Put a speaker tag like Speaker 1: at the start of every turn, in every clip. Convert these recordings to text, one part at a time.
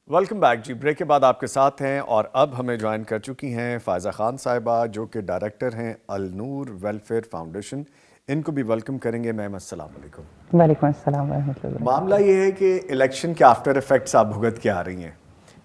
Speaker 1: Welcome back جی. Break کے بعد آپ کے ساتھ ہیں اور اب ہمیں جوائن کر چکی ہیں فائزہ خان صاحبہ جو کہ ڈائریکٹر ہیں النور ویلفیئر فاؤنڈیشن. ان کو بھی ویلکم کریں گے. میم السلام علیکم.
Speaker 2: وعلیکم السلام ورحمۃ اللہ.
Speaker 1: معاملہ یہ ہے کہ الیکشن کے آفٹر افیکٹس آپ بھگت کے آ رہی ہیں,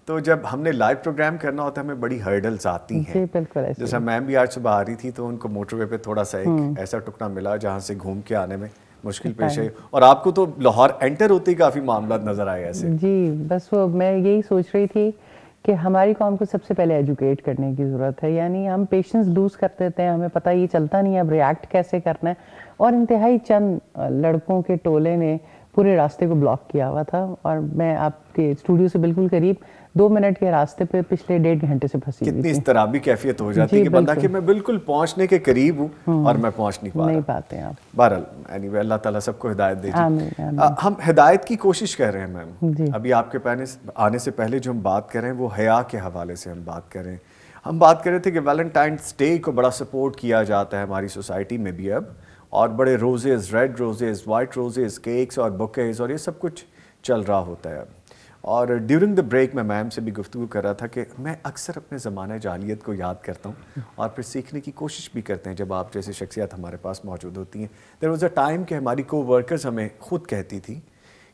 Speaker 1: تو جب ہم نے لائیو پروگرام کرنا ہوتا ہے ہمیں بڑی ہرڈلز آتی ہیں.
Speaker 2: جی بالکل.
Speaker 1: جیسا میم بھی آج صبح آ رہی تھی تو ان کو موٹر وے پہ تھوڑا سا ایک ایسا ٹکڑا ملا جہاں سے گھوم کے آنے میں مشکل پیش ہے, اور آپ کو تو لاہور انٹر ہوتے ہی کافی معاملات نظر آئے ایسے.
Speaker 2: جی بس وہ میں یہی سوچ رہی تھی کہ ہماری قوم کو سب سے پہلے ایجوکیٹ کرنے کی ضرورت ہے. یعنی ہم پیشنس لوز کر دیتے ہیں, ہمیں پتہ یہ چلتا نہیں ہے اب ریئیکٹ کیسے کرنا ہے, اور انتہائی چند لڑکوں کے ٹولے نے پورے راستے کو بلاک کیا ہوا تھا, اور میں آپ کے اسٹوڈیو سے بالکل قریب 2 منٹ کے راستے پہ پچھلے 1.5 گھنٹے سے پھنسی ہوئی تھی.
Speaker 1: کتنی اضطرابی کیفیت ہو جاتی ہے کہ بندہ کہ میں بالکل پہنچنے کے قریب ہوں اور میں پہنچ نہیں
Speaker 2: پاتے آپ.
Speaker 1: بہرحال اینی وے اللہ تعالیٰ سب کو ہدایت دے. ہم ہدایت کی کوشش کر رہے ہیں میم. ابھی آپ کے آنے سے پہلے جو ہم بات کر رہے ہیں وہ حیا کے حوالے سے ہم بات کر رہے ہیں. ہم بات کر رہے تھے کہ ویلنٹائنس ڈے کو بڑا سپورٹ کیا جاتا ہے ہماری سوسائٹی میں بھی اب, اور بڑے roses, red roses, white roses, cakes اور بکیز اور یہ سب کچھ چل رہا ہوتا ہے. اور ڈیورنگ دا بریک میں میم سے بھی گفتگو کر رہا تھا کہ میں اکثر اپنے زمانہ جاہلیت کو یاد کرتا ہوں اور پھر سیکھنے کی کوشش بھی کرتے ہیں جب آپ جیسے شخصیات ہمارے پاس موجود ہوتی ہیں. دیر واز اے ٹائم کہ ہماری کو ورکرز ہمیں خود کہتی تھی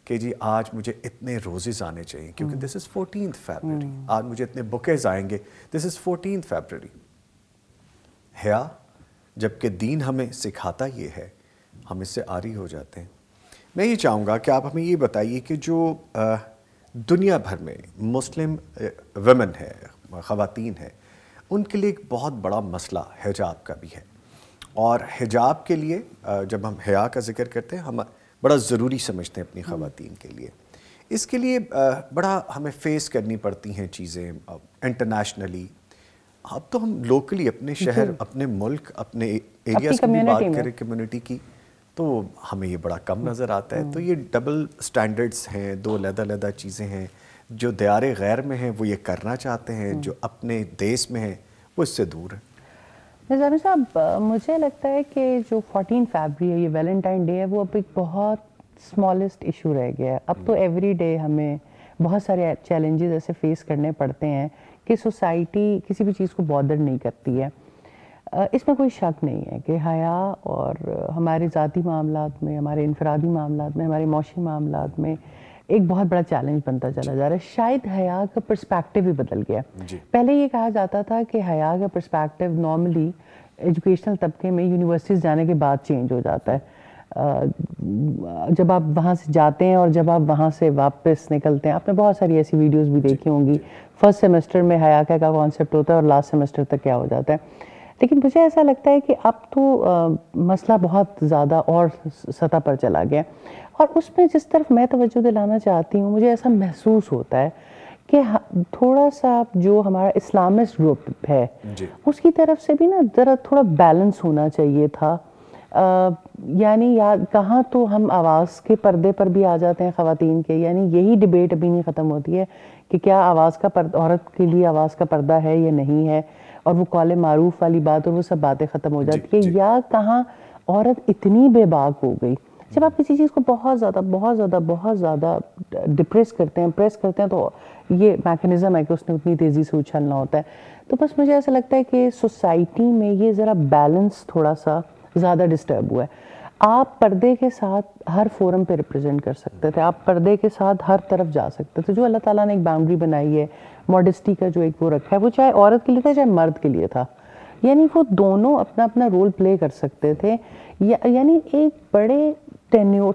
Speaker 1: کہ جی آج مجھے اتنے روزز آنے چاہیے کیونکہ دس از 14 فیبرری, آج مجھے اتنے بکیز آئیں گے, دس از 14 فیبرری. حیا جبکہ دین ہمیں سکھاتا یہ ہے, ہم اس سے عاری ہو جاتے ہیں. میں یہ چاہوں گا کہ آپ ہمیں یہ بتائیے کہ جو دنیا بھر میں مسلم ویمن ہے, خواتین ہیں, ان کے لیے ایک بہت بڑا مسئلہ حجاب کا بھی ہے, اور حجاب کے لیے جب ہم حیا کا ذکر کرتے ہیں ہم بڑا ضروری سمجھتے ہیں اپنی خواتین کے لیے. اس کے لیے بڑا ہمیں فیس کرنی پڑتی ہیں چیزیں انٹرنیشنلی. اب تو ہم لوکلی اپنے شہر, اپنے ملک, اپنے ایریاز کی بھی بات کریں کمیونٹی کی, تو ہمیں یہ بڑا کم نظر آتا ہے. تو یہ ڈبل سٹینڈرڈز ہیں, 2 علیحدہ چیزیں ہیں. جو دیار غیر میں ہیں وہ یہ کرنا چاہتے ہیں, جو اپنے دیس میں ہیں وہ اس سے دور ہیں.
Speaker 2: نظامی صاحب مجھے لگتا ہے کہ جو 14 فیبری ہے, یہ ویلنٹائن ڈے ہے, وہ اب ایک بہت اسمالسٹ ایشو رہ گیا ہے. اب تو ایوری ڈے ہمیں بہت سارے چیلنجز ایسے فیس کرنے پڑتے ہیں کہ سوسائٹی کسی بھی چیز کو بادر نہیں کرتی ہے. اس میں کوئی شک نہیں ہے کہ حیا اور ہمارے ذاتی معاملات میں, ہمارے انفرادی معاملات میں, ہمارے معاشی معاملات میں ایک بہت بڑا چیلنج بنتا چلا جا رہا ہے. شاید حیا کا پرسپیکٹیو بھی بدل گیا. پہلے یہ کہا جاتا تھا کہ حیا کا پرسپیکٹیو نارملی ایجوکیشنل طبقے میں یونیورسٹیز جانے کے بعد چینج ہو جاتا ہے. جب آپ وہاں سے جاتے ہیں اور جب آپ وہاں سے واپس نکلتے ہیں, آپ نے بہت ساری ایسی ویڈیوز بھی دیکھی ہوں گی. فرسٹ سیمسٹر میں حیا کا کانسیپٹ ہوتا ہے اور لاسٹ سیمسٹر تک کیا ہو جاتا ہے. لیکن مجھے ایسا لگتا ہے کہ اب تو مسئلہ بہت زیادہ اور سطح پر چلا گیا, اور اس میں جس طرف میں توجہ دلانا چاہتی ہوں, مجھے ایسا محسوس ہوتا ہے کہ تھوڑا سا جو ہمارا اسلامسٹ گروپ ہے اس کی طرف سے بھی نا ذرا تھوڑا بیلنس ہونا چاہیے تھا. یعنی کہاں تو ہم آواز کے پردے پر بھی آ جاتے ہیں خواتین کے. یعنی یہی ڈیبیٹ ابھی نہیں ختم ہوتی ہے کہ کیا آواز کا عورت کے لیے آواز کا پردہ ہے یا نہیں ہے, اور وہ قول معروف والی بات اور وہ سب باتیں ختم ہو جاتی ہے. یا کہاں عورت اتنی بے باک ہو گئی, جب آپ کسی چیز کو بہت زیادہ ڈپریس کرتے ہیں, پریس کرتے ہیں, تو یہ میکینزم ہے کہ اس نے اتنی تیزی سے اچھلنا ہوتا ہے. تو بس مجھے ایسا لگتا ہے کہ سوسائٹی میں یہ ذرا بیلنس تھوڑا سا زیادہ ڈسٹرب ہوا ہے. آپ پردے کے ساتھ ہر فورم پہ ریپرزینٹ کر سکتے تھے, آپ پردے کے ساتھ ہر طرف جا سکتے تھے. جو اللہ تعالیٰ نے ایک باؤنڈری بنائی ہے, ماڈسٹی کا جو ایک وہ رکھا ہے, وہ چاہے عورت کے لیے تھا چاہے مرد کے لیے تھا. یعنی وہ دونوں اپنا اپنا رول پلے کر سکتے تھے. یعنی ایک بڑے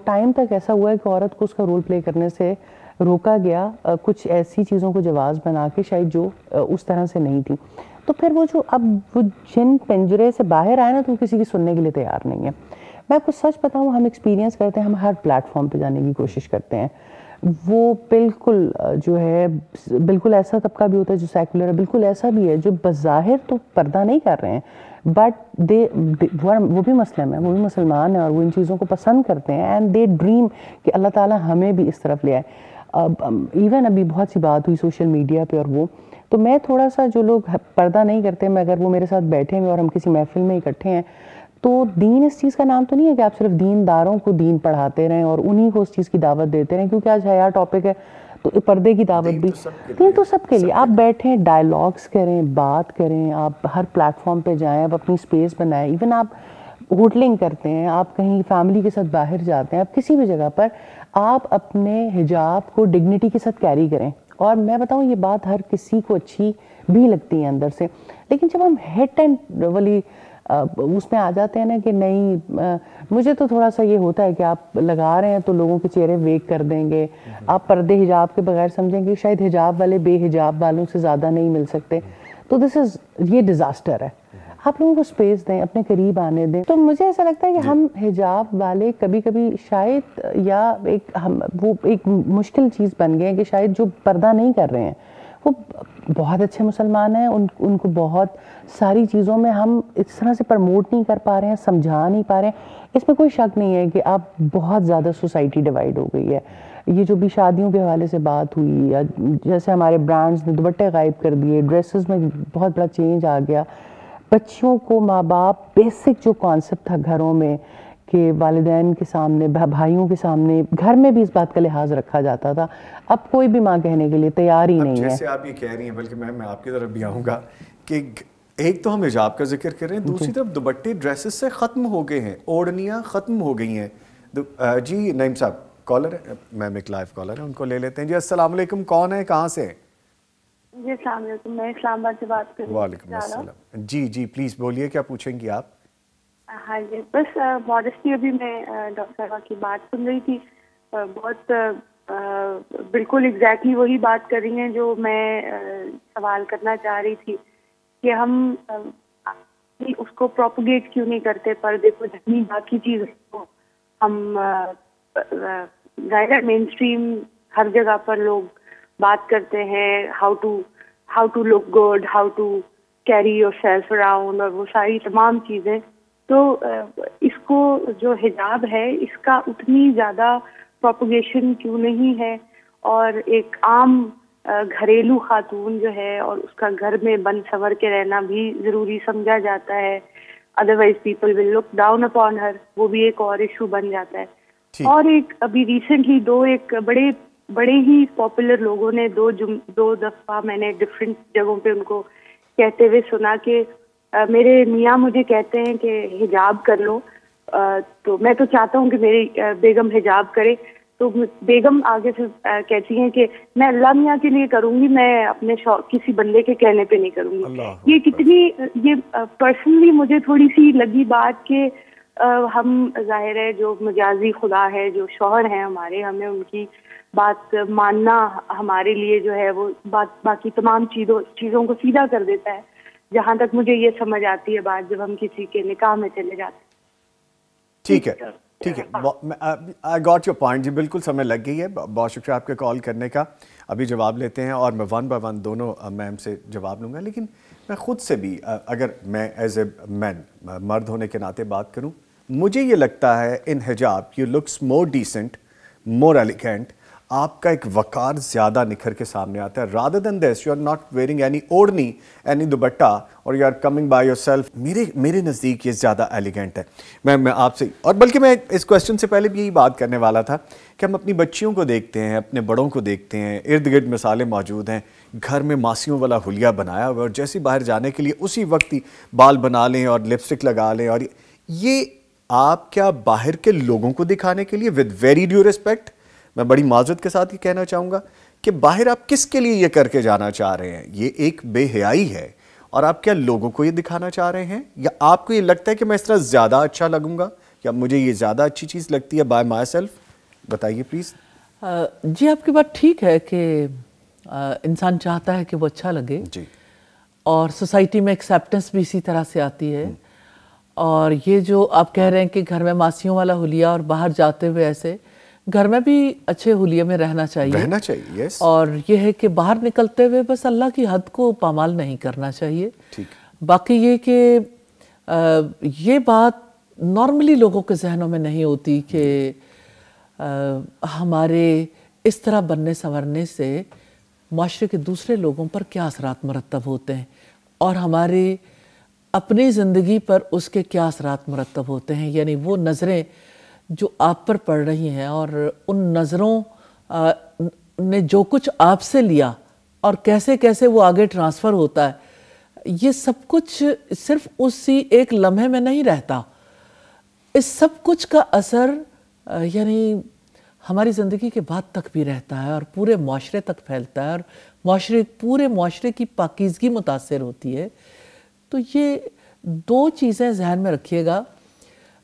Speaker 2: ٹائم تک ایسا ہوا ہے کہ عورت کو اس کا رول پلے کرنے سے روکا گیا, کچھ ایسی چیزوں کو جواز بنا کے شاید جو اس طرح سے نہیں تھی. تو پھر وہ جو اب وہ جن پنجرے سے باہر آئے نا, تو کسی کی سننے کے لیے تیار نہیں ہے. میں آپ کو سچ بتاؤں, ہم ایکسپیرینس کرتے ہیں, ہم ہر پلیٹ فارم پہ جانے کی کوشش کرتے ہیں, وہ بالکل جو ہے بالکل ایسا طبقہ بھی ہوتا ہے جو سیکولر ہے, بالکل ایسا بھی ہے جو بظاہر تو پردہ نہیں کر رہے ہیں بٹ وہ بھی مسلم ہیں, وہ بھی مسلمان ہیں اور وہ ان چیزوں کو پسند کرتے ہیں اینڈ دے ڈریم کہ اللہ تعالیٰ ہمیں بھی اس طرف لے آئے. ایون ابھی بہت سی بات ہوئی سوشل میڈیا پہ اور وہ تو میں تھوڑا سا جو لوگ پردہ نہیں کرتے میں اگر وہ میرے ساتھ بیٹھے ہوئے اور ہم کسی محفل میں اکٹھے ہیں تو دین اس چیز کا نام تو نہیں ہے کہ آپ صرف دینداروں کو دین پڑھاتے رہیں اور انہی کو اس چیز کی دعوت دیتے رہیں, کیونکہ آج حیا ٹاپک ہے تو پردے کی دعوت بھی دین تو سب کے لیے. آپ بیٹھیں, ڈائلاگس کریں, بات کریں, آپ ہر پلیٹ فارم پہ جائیں, آپ اپنی اسپیس بنائیں. ایون آپ ہوٹلنگ کرتے ہیں, آپ کہیں فیملی کے ساتھ باہر جاتے ہیں, آپ کسی بھی جگہ پر آپ اپنے حجاب کو ڈگنیٹی کے ساتھ کیری کریں. اور میں بتاؤں یہ بات ہر کسی کو اچھی بھی لگتی ہے اندر سے, لیکن جب ہم ہٹ اینڈ والی اس میں آ جاتے ہیں نا کہ نہیں, مجھے تو تھوڑا سا یہ ہوتا ہے کہ آپ لگا رہے ہیں تو لوگوں کے چہرے ویک کر دیں گے, آپ پردے حجاب کے بغیر سمجھیں گے شاید حجاب والے بے حجاب والوں سے زیادہ نہیں مل سکتے, تو یہ ڈیزاسٹر ہے. آپ لوگوں کو سپیس دیں, اپنے قریب آنے دیں. تو مجھے ایسا لگتا ہے کہ ہم حجاب والے کبھی کبھی شاید یا وہ ایک مشکل چیز بن گئے ہیں کہ شاید جو پردہ نہیں کر رہے ہیں وہ بہت اچھے مسلمان ہیں, ان کو بہت ساری چیزوں میں ہم اس طرح سے پرموٹ نہیں کر پا رہے ہیں, سمجھا نہیں پا رہے ہیں. اس میں کوئی شک نہیں ہے کہ اب بہت زیادہ سوسائٹی ڈیوائیڈ ہو گئی ہے. یہ جو بھی شادیوں کے حوالے سے بات ہوئی یا جیسے ہمارے برانڈز نے دوپٹے غائب کر دیے, ڈریسز میں بہت بڑا چینج آ گیا. بچیوں کو ماں باپ بیسک جو کانسیپٹ تھا گھروں میں کہ والدین کے سامنے, بھائیوں کے سامنے, گھر میں بھی اس بات کا لحاظ رکھا جاتا تھا, اب کوئی بھی ماں کہنے کے لیے تیار ہی نہیں ہے.
Speaker 1: جیسے آپ یہ کہہ رہی ہیں, بلکہ میں آپ کی طرف بھی آؤں گا کہ ایک تو ہم حجاب کا ذکر کر رہے ہیں, دوسری طرف دوپٹے ڈریسز سے ختم ہو گئے ہیں, اوڑھنیاں ختم ہو گئی ہیں. جی نعیم صاحب کالر ہے, میم ایک لائیو کالر ہے, ان کو لے لیتے ہیں. جی السلام علیکم, کون ہے, کہاں سے؟
Speaker 3: جی السلام علیکم, میں اسلام آباد سے بات کر رہی ہوں.
Speaker 1: وعلیکم السلام. جی پلیز بولیے, کیا پوچھیں گی آپ؟
Speaker 3: ہاں جی, بس ماڈسٹی, ابھی میں ڈاکٹر صاحبہ کی بات سن رہی تھی, بہت بالکل ایگزیکٹلی وہی بات کر رہی ہیں جو میں سوال کرنا چاہ رہی تھی کہ ہم اس کو پروپگیٹ کیوں نہیں کرتے پردے کو, جتنی باقی چیز کو ہم ظاہر مین اسٹریم ہر جگہ پر لوگ بات کرتے ہیں, how to look good, how to carry yourself around, اور وہ ساری تمام چیزیں. تو اس کو جو حجاب ہے اس کا اتنی زیادہ پروپگیشن کیوں نہیں ہے, اور ایک عام گھریلو خاتون جو ہے اور اس کا گھر میں بند سنور کے رہنا بھی ضروری سمجھا جاتا ہے, otherwise people will look down upon her, وہ بھی ایک اور ایشو بن جاتا ہے. اور ایک ابھی ریسنٹلی ایک بڑے ہی پاپولر لوگوں نے دو دفعہ میں نے ڈفرینٹ جگہوں پہ ان کو کہتے ہوئے سنا کہ میرے میاں مجھے کہتے ہیں کہ حجاب کر لو, تو میں تو چاہتا ہوں کہ میری بیگم حجاب کرے, تو بیگم آگے سے کہتی ہیں کہ میں اللہ میاں کے لیے کروں گی, میں اپنے کسی بندے کے کہنے پہ نہیں کروں گی. یہ کتنی, یہ پرسنلی مجھے تھوڑی سی لگی بات کہ ہم ظاہر ہے جو مجازی خدا ہے, جو شوہر ہیں ہمارے, ہمیں ان کی بات ماننا ہمارے لیے جو ہے وہ باقی تمام چیزوں کو سیدھا کر دیتا ہے. جہاں تک مجھے یہ سمجھ آتی ہے بات, جب ہم کسی کے نکاح میں چلے جاتے ہیں.
Speaker 1: ٹھیک ہے, آئی گاٹ یور پوائنٹ. جی بالکل سمجھ لگ گئی ہے, بہت شکریہ آپ کے کال کرنے کا. ابھی جواب لیتے ہیں اور میں ون بائی ون دونوں میم سے جواب لوں گا, لیکن میں خود سے بھی اگر میں ایز اے مین, مرد ہونے کے ناطے بات کروں, مجھے یہ لگتا ہے ان حجاب you looks more decent, more elegant, آپ کا ایک وقار زیادہ نکھر کے سامنے آتا ہے. Rather than this you are not wearing any odhni, any dupatta, اور you are coming by yourself. میرے نزدیک یہ زیادہ ایلیگینٹ ہے. میں آپ سے, اور بلکہ میں اس کویسچن سے پہلے بھی یہی بات کرنے والا تھا کہ ہم اپنی بچیوں کو دیکھتے ہیں, اپنے بڑوں کو دیکھتے ہیں, ارد گرد مثالیں موجود ہیں, گھر میں ماسیوں والا حلیہ بنایا ہوا, اور جیسے باہر جانے کے لیے اسی وقت ہی بال بنا لیں اور لپسٹک لگا لیں. اور یہ آپ کیا باہر کے لوگوں کو دکھانے کے لیے, ود ویری ڈیو ریسپیکٹ, میں بڑی معذرت کے ساتھ یہ کہنا چاہوں گا کہ باہر آپ کس کے لیے یہ کر کے جانا چاہ رہے ہیں؟ یہ ایک بے حیائی ہے. اور آپ کیا لوگوں کو یہ دکھانا چاہ رہے ہیں, یا آپ کو یہ لگتا ہے کہ میں اس طرح زیادہ اچھا لگوں گا, یا مجھے یہ زیادہ اچھی چیز لگتی ہے بائی مائی سیلف؟ بتائیے پلیز.
Speaker 4: جی آپ کی بات ٹھیک ہے کہ انسان چاہتا ہے کہ وہ اچھا لگے,
Speaker 1: جی,
Speaker 4: اور سوسائٹی میں ایکسیپٹنس بھی اسی طرح سے آتی ہے. اور یہ جو آپ کہہ رہے ہیں کہ گھر میں ماسیوں والا حلیہ اور باہر جاتے ہوئے ایسے, گھر میں بھی اچھے حلیے میں رہنا چاہیے
Speaker 1: یس.
Speaker 4: اور یہ ہے کہ باہر نکلتے ہوئے بس اللہ کی حد کو پامال نہیں کرنا چاہیے. باقی یہ کہ یہ بات نارملی لوگوں کے ذہنوں میں نہیں ہوتی کہ ہمارے اس طرح بننے سنورنے سے معاشرے کے دوسرے لوگوں پر کیا اثرات مرتب ہوتے ہیں اور ہمارے اپنی زندگی پر اس کے کیا اثرات مرتب ہوتے ہیں. یعنی وہ نظریں جو آپ پر پڑ رہی ہیں اور ان نظروں نے جو کچھ آپ سے لیا اور کیسے کیسے وہ آگے ٹرانسفر ہوتا ہے, یہ سب کچھ صرف اسی ایک لمحے میں نہیں رہتا. اس سب کچھ کا اثر یعنی ہماری زندگی کے بعد تک بھی رہتا ہے اور پورے معاشرے تک پھیلتا ہے اور پورے معاشرے کی پاکیزگی متاثر ہوتی ہے. تو یہ دو چیزیں ذہن میں رکھیے گا.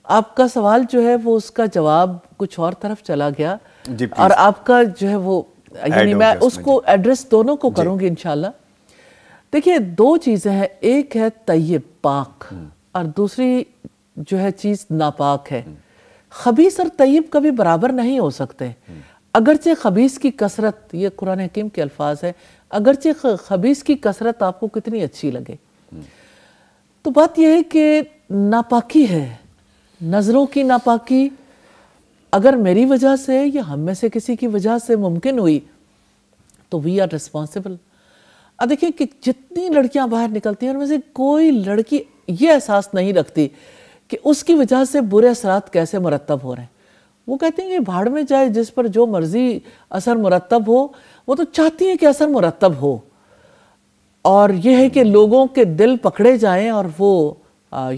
Speaker 4: آپ کا سوال جو ہے وہ اس کا جواب کچھ اور طرف چلا گیا اور آپ کا جو ہے وہ یعنی میں اس کو ایڈریس دونوں کو کروں گی انشاءاللہ. دیکھیے دو چیزیں ہیں, ایک ہے طیب پاک اور دوسری جو ہے چیز ناپاک ہے. خبیث اور طیب کبھی برابر نہیں ہو سکتے. اگرچہ خبیث کی کثرت, یہ قرآن حکیم کے الفاظ ہے, اگرچہ خبیث کی کثرت آپ کو کتنی اچھی لگے, تو بات یہ ہے کہ ناپاکی ہے, نظروں کی ناپاکی اگر میری وجہ سے یا ہم میں سے کسی کی وجہ سے ممکن ہوئی تو وی آر ریسپانسبل. اب دیکھیں کہ جتنی لڑکیاں باہر نکلتی ہیں ان میں سے کوئی لڑکی یہ احساس نہیں رکھتی کہ اس کی وجہ سے برے اثرات کیسے مرتب ہو رہے ہیں. وہ کہتے ہیں کہ بھاڑ میں جائے, جس پر جو مرضی اثر مرتب ہو, وہ تو چاہتی ہیں کہ اثر مرتب ہو, اور یہ ہے کہ لوگوں کے دل پکڑے جائیں, اور وہ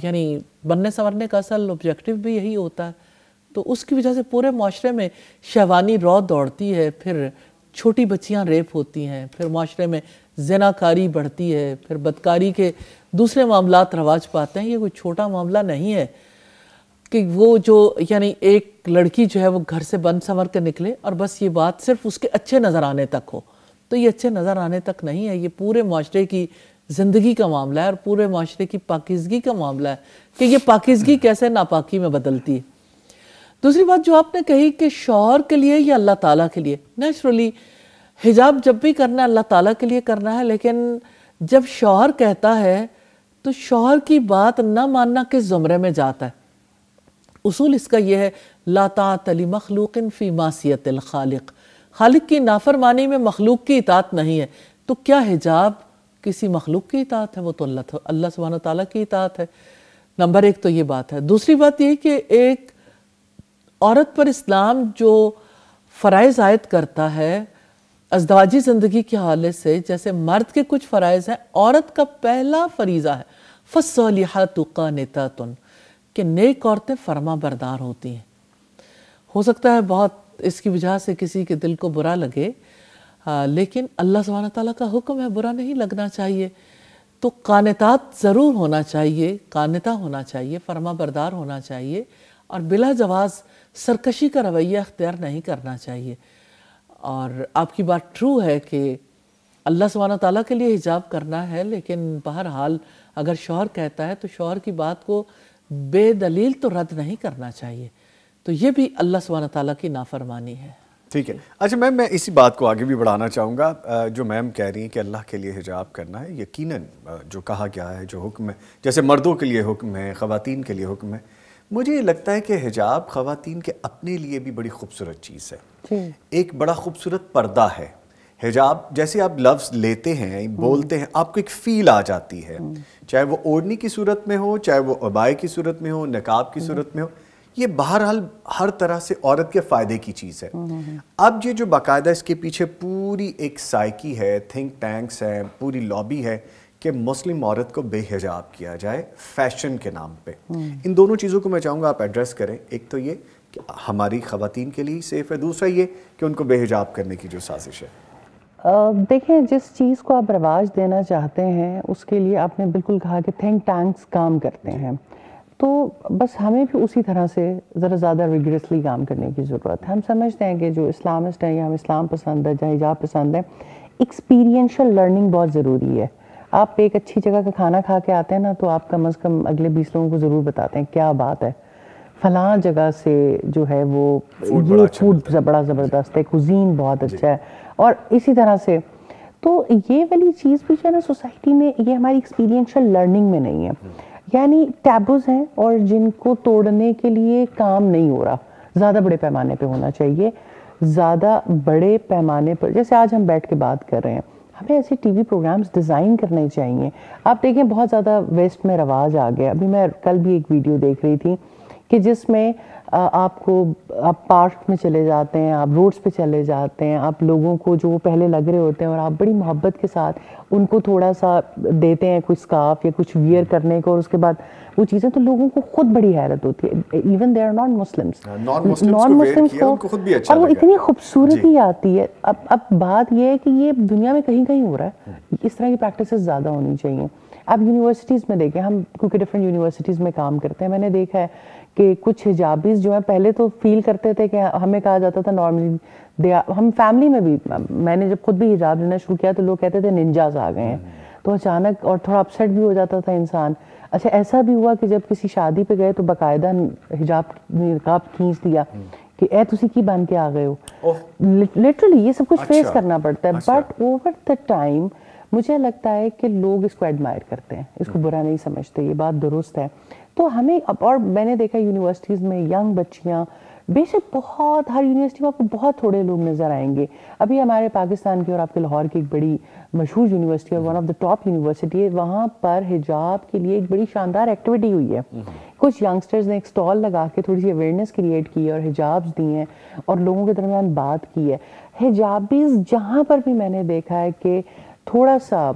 Speaker 4: یعنی بننے سنورنے کا اصل آبجیکٹو بھی یہی ہوتا ہے. تو اس کی وجہ سے پورے معاشرے میں شہوانی رو دوڑتی ہے, پھر چھوٹی بچیاں ریپ ہوتی ہیں, پھر معاشرے میں زناکاری بڑھتی ہے, پھر بدکاری کے دوسرے معاملات رواج پاتے ہیں. یہ کوئی چھوٹا معاملہ نہیں ہے کہ وہ جو یعنی ایک لڑکی جو ہے وہ گھر سے بن سنور کے نکلے اور بس یہ بات صرف اس کے اچھے نظر آنے تک ہو. تو یہ اچھے نظر آنے تک نہیں ہے, یہ پورے معاشرے کی زندگی کا معاملہ ہے اور پورے معاشرے کی پاکیزگی کا معاملہ ہے کہ یہ پاکیزگی کیسے ناپاکی میں بدلتی ہے. دوسری بات جو آپ نے کہی کہ شوہر کے لیے یا اللہ تعالیٰ کے لیے, نیچرلی حجاب جب بھی کرنا ہے اللہ تعالیٰ کے لیے کرنا ہے, لیکن جب شوہر کہتا ہے تو شوہر کی بات نہ ماننا کس زمرے میں جاتا ہے. اصول اس کا یہ ہے لا طاعۃ لمخلوق فی معصیۃ الخالق, خالق کی نافرمانی میں مخلوق کی اطاعت نہیں ہے. تو کیا حجاب کسی مخلوق کی اطاعت ہے؟ وہ تو اللہ سبحانہ تعالیٰ کی اطاعت ہے. نمبر ایک تو یہ بات ہے. دوسری بات یہ کہ ایک عورت پر اسلام جو فرائض عائد کرتا ہے ازدواجی زندگی کے حوالے سے, جیسے مرد کے کچھ فرائض ہیں, عورت کا پہلا فریضہ ہے فالصالحات قانتات, کہ نیک عورتیں فرما بردار ہوتی ہیں. ہو سکتا ہے بہت اس کی وجہ سے کسی کے دل کو برا لگے, لیکن اللہ سبحانہ تعالیٰ کا حکم ہے, برا نہیں لگنا چاہیے. تو قانتات ضرور ہونا چاہیے, قانتہ ہونا چاہیے, فرما بردار ہونا چاہیے, اور بلا جواز سرکشی کا رویہ اختیار نہیں کرنا چاہیے. اور آپ کی بات ٹرو ہے کہ اللہ سبحانہ تعالیٰ کے لیے حجاب کرنا ہے, لیکن بہرحال اگر شوہر کہتا ہے تو شوہر کی بات کو بے دلیل تو رد نہیں کرنا چاہیے. تو یہ بھی اللہ سبحانہ تعالیٰ کی نافرمانی ہے.
Speaker 1: ٹھیک ہے. اچھا میم, میں اسی بات کو آگے بھی بڑھانا چاہوں گا. جو میم کہہ رہی ہیں کہ اللہ کے لیے حجاب کرنا ہے, یقیناً جو کہا گیا ہے, جو حکم ہے, جیسے مردوں کے لیے حکم ہے, خواتین کے لیے حکم ہے, مجھے یہ لگتا ہے کہ حجاب خواتین کے اپنے لیے بھی بڑی خوبصورت چیز ہے. ایک بڑا خوبصورت پردہ ہے حجاب. جیسے آپ لفظ لیتے ہیں, بولتے ہیں, آپ کو ایک فیل آ جاتی ہے, چاہے وہ اوڑھنی کی صورت میں ہو, چاہے وہ عبائے کی صورت میں ہو, نقاب کی صورت میں ہو. یہ بہرحال ہر طرح سے عورت کے فائدے کی چیز ہے. اب یہ جو باقاعدہ اس کے پیچھے پوری ایک سائیکی ہے, تھنک ٹینکس ہیں, پوری لابی ہے کہ مسلم عورت کو بے حجاب کیا جائے فیشن کے نام پہ. ان دونوں چیزوں کو میں چاہوں گا آپ ایڈریس کریں. ایک تو یہ کہ ہماری خواتین کے لیے سیف ہے, دوسرا یہ کہ ان کو بے حجاب کرنے کی جو سازش ہے.
Speaker 2: دیکھیں, جس چیز کو آپ رواج دینا چاہتے ہیں اس کے لیے آپ نے بالکل کہا کہ تھنک ٹینکس کام کرتے ہیں, تو بس ہمیں بھی اسی طرح سے ذرا زیادہ ریگریسلی کام کرنے کی ضرورت ہے. ہم سمجھتے ہیں کہ جو اسلامسٹ ہیں یا ہم اسلام پسند ہے یا حجاب پسند ہے, ایکسپیرینشل لرننگ بہت ضروری ہے. آپ ایک اچھی جگہ کا کھانا کھا کے آتے ہیں نا, تو آپ کم از کم اگلے 20 لوگوں کو ضرور بتاتے ہیں کیا بات ہے, فلاں جگہ سے جو ہے وہ یہ فوڈ بڑا زبردست ہے, کوزین بہت اچھا ہے, اور اسی طرح سے. تو یہ والی چیز بھی جو ہے نا سوسائٹی میں, یہ ہماری ایکسپیرینشل لرننگ میں نہیں ہے. یعنی ٹیبوز ہیں اور جن کو توڑنے کے لیے کام نہیں ہو رہا, زیادہ بڑے پیمانے پہ ہونا چاہیے, زیادہ بڑے پیمانے پر. جیسے آج ہم بیٹھ کے بات کر رہے ہیں, ہمیں ایسے ٹی وی پروگرامز ڈیزائن کرنے چاہیے. آپ دیکھیں بہت زیادہ ویسٹ میں رواج آ گیا. ابھی میں کل بھی ایک ویڈیو دیکھ رہی تھی کہ جس میں آپ پارک میں چلے جاتے ہیں, آپ روڈز پہ چلے جاتے ہیں, آپ لوگوں کو جو پہلے لگ رہے ہوتے ہیں اور آپ بڑی محبت کے ساتھ ان کو تھوڑا سا دیتے ہیں کچھ اسکارف یا کچھ ویئر کرنے کو, اور اس کے بعد وہ چیزیں, تو لوگوں کو خود بڑی حیرت ہوتی ہے. Even they are non Muslims, non Muslims کو, اور وہ اتنی خوبصورتی آتی ہے. اب بات یہ ہے کہ یہ دنیا میں کہیں کہیں ہو رہا ہے. اس طرح کی پریکٹسز زیادہ ہونی چاہیے. اب یونیورسٹیز میں دیکھیں, ہم کیونکہ ڈفرینٹ یونیورسٹیز میں کام کرتے ہیں, میں نے دیکھا ہے کہ کچھ حجابیز جو ہیں پہلے تو فیل کرتے تھے کہ ہمیں کہا جاتا تھا نارملی, ہم فیملی میں بھی, میں نے جب خود بھی حجاب لینا شروع کیا تو لوگ کہتے تھے ننجاز آ گئے ہیں, تو اچانک اور تھوڑا اپسیٹ بھی ہو جاتا تھا انسان. اچھا ایسا بھی ہوا کہ جب کسی شادی پہ گئے تو باقاعدہ حجاب نقاب کھینچ دیا کہ اے تسی کی بن کے آ گئے ہو. لٹرلی یہ سب کچھ فیس کرنا پڑتا ہے. بٹ اوور دا ٹائم مجھے لگتا ہے کہ لوگ اس کو ایڈمائر کرتے ہیں, اس کو برا نہیں سمجھتے, یہ بات درست ہے. تو ہمیں, اور میں نے دیکھا یونیورسٹیز میں ینگ بچیاں, بے شک بہت, ہر یونیورسٹی میں آپ کو بہت تھوڑے لوگ نظر آئیں گے. ابھی ہمارے پاکستان کی اور آپ کے لاہور کی ایک بڑی مشہور یونیورسٹی ہے, one of the top university ہے, وہاں پر حجاب کے لیے ایک بڑی شاندار ایکٹیویٹی ہوئی ہے. کچھ ینگسٹرز نے ایک اسٹال لگا کے تھوڑی سی اویئرنیس کریٹ کی ہے اور حجابز دی ہیں اور لوگوں کے درمیان بات کی ہے. حجابیز جہاں پر بھی میں نے دیکھا ہے کہ تھوڑا سا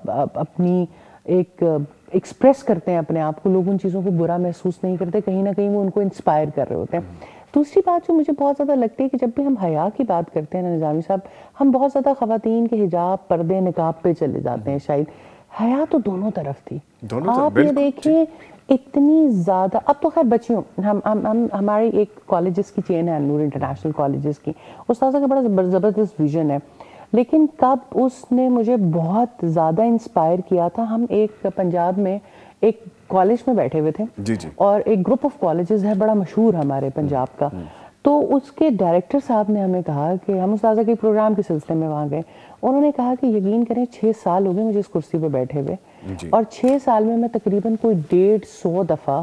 Speaker 2: اپنی ایک ایکسپریس کرتے ہیں اپنے آپ کو, لوگ ان چیزوں کو برا محسوس نہیں کرتے, کہیں نہ کہیں وہ ان کو انسپائر کر رہے ہوتے ہیں. دوسری بات جو مجھے بہت زیادہ لگتی ہے کہ جب بھی ہم حیا کی بات کرتے ہیں نا نظامی صاحب, ہم بہت زیادہ خواتین کے حجاب, پردے, نقاب پہ چلے جاتے ہیں. شاید حیا تو دونوں طرف تھی. آپ یہ دیکھیں اتنی زیادہ, اب تو خیر بچیوں, ہماری ایک کالجز کی چین ہے, نور انٹرنیشنل کالجز کی, استاذہ کا بڑا زبردست ویژن ہے. لیکن کب اس نے مجھے بہت زیادہ انسپائر کیا تھا, ہم ایک پنجاب میں ایک کالج میں بیٹھے ہوئے تھے, اور ایک گروپ آف کالجز ہے بڑا مشہور ہمارے پنجاب کا. تو اس کے ڈائریکٹر صاحب نے ہمیں کہا کہ ہم استاذہ کے پروگرام کے سلسلے میں وہاں گئے, انہوں نے کہا کہ یقین کریں 6 سال ہو گئے مجھے اس کرسی پہ بیٹھے ہوئے, اور 6 سال میں تقریباً کوئی 150 دفعہ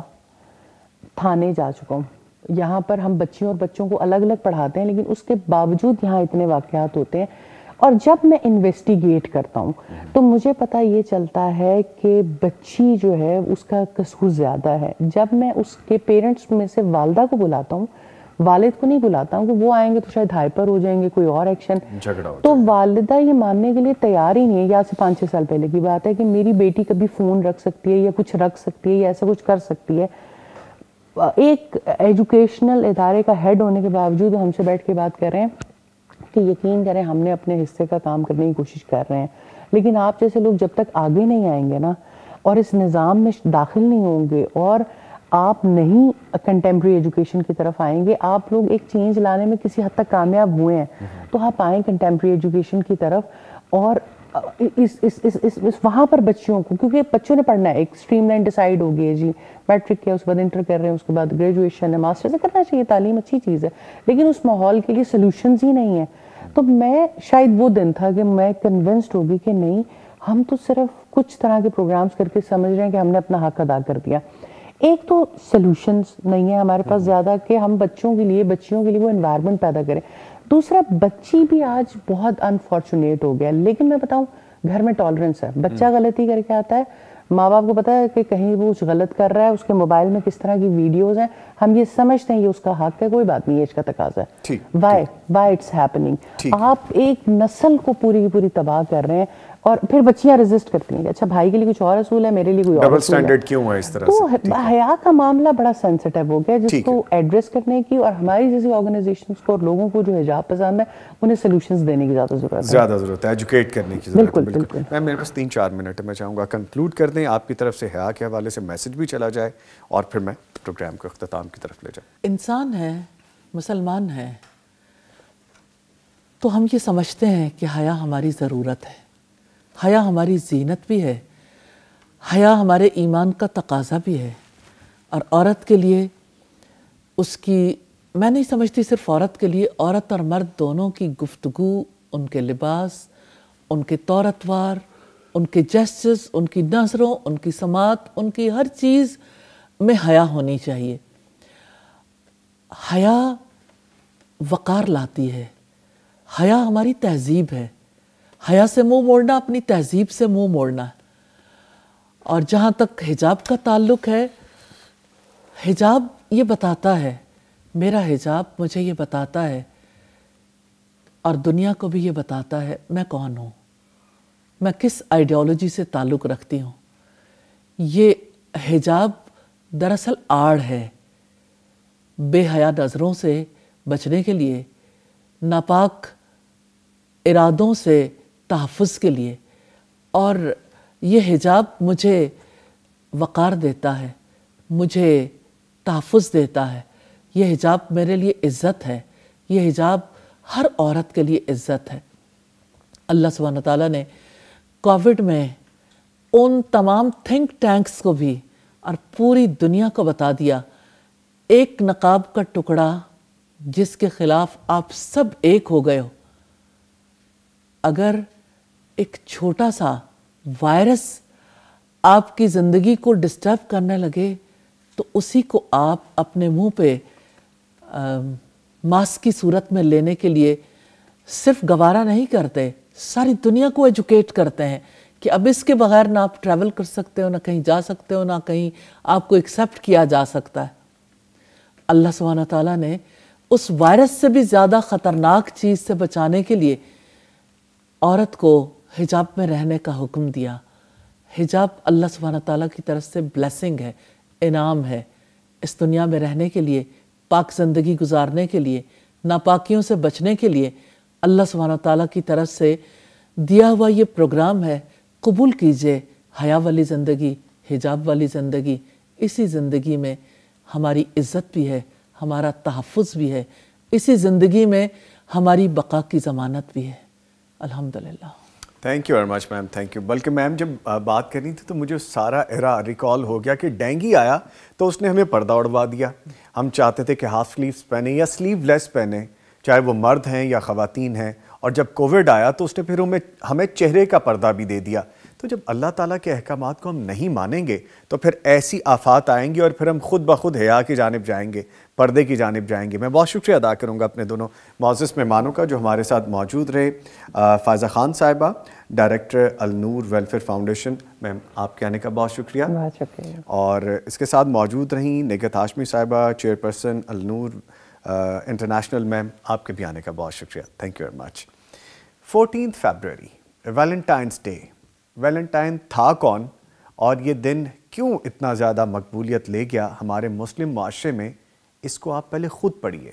Speaker 2: تھانے جا چکا ہوں. یہاں پر ہم بچیوں اور بچوں کو الگ الگ پڑھاتے ہیں, لیکن اس کے باوجود یہاں اتنے واقعات ہوتے ہیں. اور جب میں انویسٹیگیٹ کرتا ہوں تو مجھے پتہ یہ چلتا ہے کہ بچی جو ہے اس کا قصور زیادہ ہے. جب میں اس کے پیرنٹس میں سے والدہ کو بلاتا ہوں, والد کو نہیں بلاتا ہوں کہ وہ آئیں گے تو شاید ہائپر ہو جائیں گے, کوئی اور ایکشن, تو والدہ یہ ماننے کے لیے تیار ہی نہیں ہے. یا سے 5-6 سال پہلے کی بات ہے کہ میری بیٹی کبھی فون رکھ سکتی ہے یا کچھ رکھ سکتی ہے یا ایسا کچھ کر سکتی ہے. ایک ایجوکیشنل ادارے کا ہیڈ ہونے کے باوجود ہم سے بیٹھ کے بات کر رہے ہیں کہ یقین کریں ہم نے اپنے حصے کا کام کرنے کی کوشش کر رہے ہیں. لیکن آپ جیسے لوگ جب تک آگے نہیں آئیں گے نا, اور اس نظام میں داخل نہیں ہوں گے, اور آپ نہیں کنٹمپریری ایجوکیشن کی طرف آئیں گے, آپ لوگ ایک چینج لانے میں کسی حد تک کامیاب ہوئے ہیں, تو آپ آئیں کنٹمپریری ایجوکیشن کی طرف, اور وہاں پر بچیوں کو, کیونکہ بچوں نے پڑھنا ہے, ایک اسٹریم لائن ڈیسائیڈ ہو گئی ہے جی, میٹرک کیا, اس کے بعد انٹر کر رہے ہیں, اس کے بعد گریجویشن ہے, ماسٹرز کرنا چاہیے, تعلیم اچھی چیز ہے, لیکن اس ماحول کے لیے سلوشنز ہی نہیں ہیں. تو میں شاید وہ دن تھا کہ میں کنونسڈ ہوگی کہ نہیں, ہم تو صرف کچھ طرح کے پروگرامز کر کے سمجھ رہے ہیں کہ ہم نے اپنا حق ادا کر دیا. ایک تو سلوشنز نہیں ہے ہمارے پاس زیادہ کہ ہم بچیوں کے لیے وہ انوائرمنٹ پیدا کریں. دوسرا, بچی بھی آج بہت انفارچونیٹ ہو گیا, لیکن میں بتاؤں گھر میں ٹالرنس ہے. بچہ غلطی کر کے آتا ہے, ماں باپ کو پتا ہے کہ کہیں وہ کچھ غلط کر رہا ہے, اس کے موبائل میں کس طرح کی ویڈیوز ہیں, ہم یہ سمجھتے ہیں یہ اس کا حق ہے, کوئی بات نہیں, ایج کا تقاضا ہے. Why it's happening. آپ ایک نسل کو پوری کی پوری تباہ کر رہے ہیں, اور پھر بچیاں ریزسٹ کرتی ہیں کہ اچھا بھائی کے لیے کچھ اور اصول ہے, میرے لیے کوئی اور اصول ہے. تو حیا کا معاملہ بڑا سینسٹیو ہو گیا, جس کو ایڈریس کرنے کی, اور ہماری جیسی آرگنائزیشنز کو اور لوگوں کو جو حجاب پسند ہے انہیں سولوشنز دینے کی زیادہ ضرورت
Speaker 1: ہے, ایجوکیٹ کرنے کی ضرورت ہے. بالکل میم, میرے پاس 3-4 منٹ ہے, میں چاہوں گا کنکلوڈ کر دیں, آپ کی طرف سے حیا کے حوالے سے میسج بھی چلا جائے, اور پھر میں پروگرام کو اختتام کی طرف لے جاؤں.
Speaker 4: انسان ہے, مسلمان ہے, تو ہم یہ سمجھتے ہیں کہ حیا ہماری ضرورت ہے, حیا ہماری زینت بھی ہے, حیا ہمارے ایمان کا تقاضا بھی ہے. اور عورت کے لیے اس کی میں نہیں سمجھتی صرف عورت کے لیے، عورت اور مرد دونوں کی گفتگو، ان کے لباس، ان کے طور اطوار، ان کے جسچرز، ان کی نظروں، ان کی سماعت، ان کی ہر چیز میں حیا ہونی چاہیے۔ حیا وقار لاتی ہے، حیا ہماری تہذیب ہے، حیا سے منہ موڑنا اپنی تہذیب سے منہ موڑنا ہے۔ اور جہاں تک حجاب کا تعلق ہے، حجاب یہ بتاتا ہے، میرا حجاب مجھے یہ بتاتا ہے اور دنیا کو بھی یہ بتاتا ہے میں کون ہوں، میں کس آئیڈیالوجی سے تعلق رکھتی ہوں۔ یہ حجاب دراصل آڑ ہے بے حیا نظروں سے بچنے کے لیے، ناپاک ارادوں سے تحفظ کے لیے، اور یہ حجاب مجھے وقار دیتا ہے، مجھے تحفظ دیتا ہے۔ یہ حجاب میرے لیے عزت ہے، یہ حجاب ہر عورت کے لیے عزت ہے۔ اللہ سبحانہ تعالیٰ نے کووڈ میں ان تمام تھنک ٹینکس کو بھی اور پوری دنیا کو بتا دیا، ایک نقاب کا ٹکڑا جس کے خلاف آپ سب ایک ہو گئے ہو، اگر ایک چھوٹا سا وائرس آپ کی زندگی کو ڈسٹرب کرنے لگے تو اسی کو آپ اپنے منہ پہ ماسک کی صورت میں لینے کے لیے صرف گوارا نہیں کرتے، ساری دنیا کو ایجوکیٹ کرتے ہیں کہ اب اس کے بغیر نہ آپ ٹریول کر سکتے ہو، نہ کہیں جا سکتے ہو، نہ کہیں آپ کو ایکسیپٹ کیا جا سکتا ہے۔ اللہ سبحانہ تعالیٰ نے اس وائرس سے بھی زیادہ خطرناک چیز سے بچانے کے لیے عورت کو حجاب میں رہنے کا حکم دیا۔ حجاب اللہ سبحانہ تعالیٰ کی طرف سے بلیسنگ ہے، انعام ہے، اس دنیا میں رہنے کے لیے، پاک زندگی گزارنے کے لیے، ناپاکیوں سے بچنے کے لیے اللہ سبحانہ تعالیٰ کی طرف سے دیا ہوا یہ پروگرام ہے۔ قبول کیجئے حیا والی زندگی، حجاب والی زندگی۔ اسی زندگی میں ہماری عزت بھی ہے، ہمارا تحفظ بھی ہے، اسی زندگی میں ہماری بقا کی ضمانت بھی ہے۔ الحمدللہ۔
Speaker 1: Thank you very much ma'am, thank you. بلکہ میم جب بات کرنی تھی تو مجھے سارا ایرا ریکال ہو گیا کہ ڈینگی آیا تو اس نے ہمیں پردہ اڑوا دیا۔ ہم چاہتے تھے کہ ہاف سلیوز پہنیں یا سلیو لیس پہنیں، چاہے وہ مرد ہیں یا خواتین ہیں، اور جب کووڈ آیا تو اس نے پھر ہمیں چہرے کا پردہ بھی دے دیا۔ تو جب اللہ تعالیٰ کے احکامات کو ہم نہیں مانیں گے تو پھر ایسی آفات آئیں گی اور پھر ہم خود بخود حیا کی جانب جائیں گے، پردے کی جانب جائیں گے۔ میں بہت شکریہ ادا کروں گا اپنے دونوں معزز مہمانوں کا جو ہمارے ساتھ موجود رہے۔ فائزہ خان صاحبہ، ڈائریکٹر النور ویلفیئر فاؤنڈیشن، میم آپ کے آنے کا بہت شکریہ۔
Speaker 2: بہت شکریہ۔ اور
Speaker 1: اس کے ساتھ موجود رہیں نگہت ہاشمی صاحبہ، چیئرپرسن النور انٹرنیشنل، میم آپ کے بھی آنے کا بہت شکریہ، thank you very much. 14 February, Valentines day. Valentine تھا کون اور یہ دن کیوں اتنا زیادہ مقبولیت لے گیا ہمارے مسلم معاشرے میں، اس کو آپ پہلے خود پڑھیے،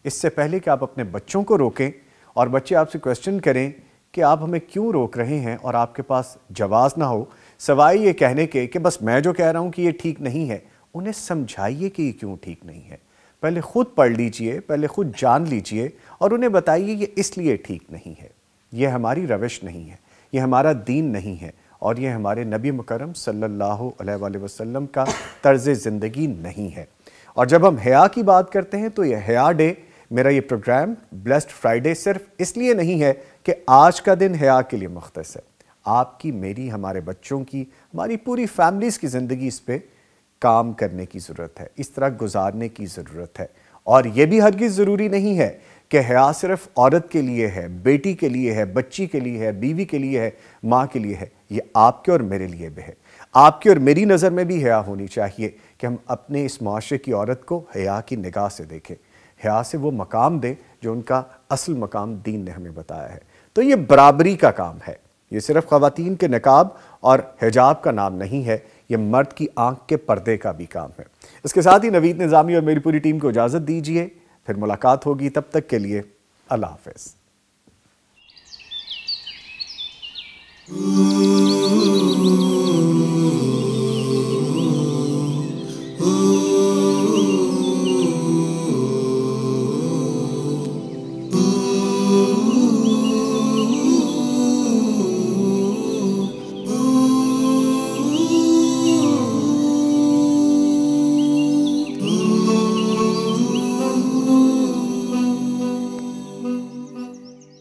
Speaker 1: اس سے پہلے کہ آپ اپنے بچوں کو روکیں اور بچے آپ سے کویسچن کریں کہ آپ ہمیں کیوں روک رہے ہیں اور آپ کے پاس جواز نہ ہو سوائے یہ کہنے کے کہ بس میں جو کہہ رہا ہوں کہ یہ ٹھیک نہیں ہے۔ انہیں سمجھائیے کہ یہ کیوں ٹھیک نہیں ہے، پہلے خود پڑھ لیجئے، پہلے خود جان لیجئے اور انہیں بتائیے یہ اس لیے ٹھیک نہیں ہے، یہ ہماری روش نہیں ہے، یہ ہمارا دین نہیں ہے، اور یہ ہمارے نبی مکرم صلی اللہ علیہ وآلہ وسلم کا طرز زندگی نہیں ہے۔ اور جب ہم حیا کی بات کرتے ہیں تو یہ حیا ڈے، میرا یہ پروگرام بلیسڈ فرائیڈے صرف اس لیے نہیں ہے کہ آج کا دن حیا کے لیے مختص ہے۔ آپ کی، میری، ہمارے بچوں کی، ہماری پوری فیملیز کی زندگی اس پہ کام کرنے کی ضرورت ہے، اس طرح گزارنے کی ضرورت ہے۔ اور یہ بھی ہرگز ضروری نہیں ہے کہ حیا صرف عورت کے لیے ہے، بیٹی کے لیے ہے، بچی کے لیے ہے، بیوی کے لیے ہے، ماں کے لیے ہے، یہ آپ کے اور میرے لیے بھی ہے۔ آپ کی اور میری نظر میں بھی حیا ہونی چاہیے کہ ہم اپنے اس معاشرے کی عورت کو حیا کی نگاہ سے دیکھیں، حیا سے وہ مقام دیں جو ان کا اصل مقام دین نے ہمیں بتایا ہے۔ تو یہ برابری کا کام ہے، یہ صرف خواتین کے نقاب اور حجاب کا نام نہیں ہے، یہ مرد کی آنکھ کے پردے کا بھی کام ہے۔ اس کے ساتھ ہی نوید نظامی اور میری پوری ٹیم کو اجازت دیجیے، پھر ملاقات ہوگی، تب تک کے لیے اللہ حافظ۔